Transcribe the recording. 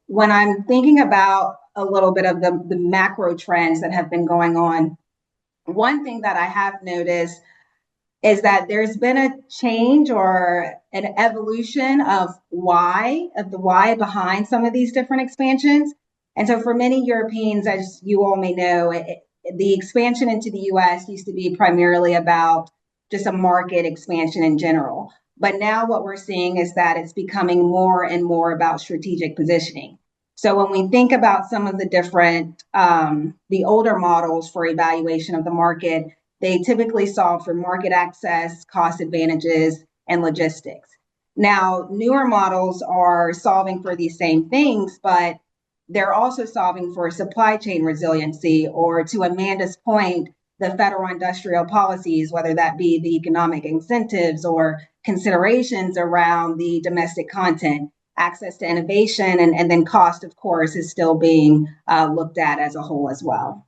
when I'm thinking about a little bit of the macro trends that have been going on, one thing that I have noticed is that there's been a change or an evolution of the why behind some of these different expansions. And so for many Europeans, as you all may know, the expansion into the US used to be primarily about just a market expansion in general. But now what we're seeing is that it's becoming more and more about strategic positioning. So when we think about some of the different, the older models for evaluation of the market, they typically solve for market access, cost advantages, and logistics. Now, newer models are solving for these same things, but they're also solving for supply chain resiliency, or to Amanda's point, the federal industrial policies, whether that be the economic incentives or considerations around the domestic content, access to innovation, and then cost, of course, is still being looked at as a whole as well.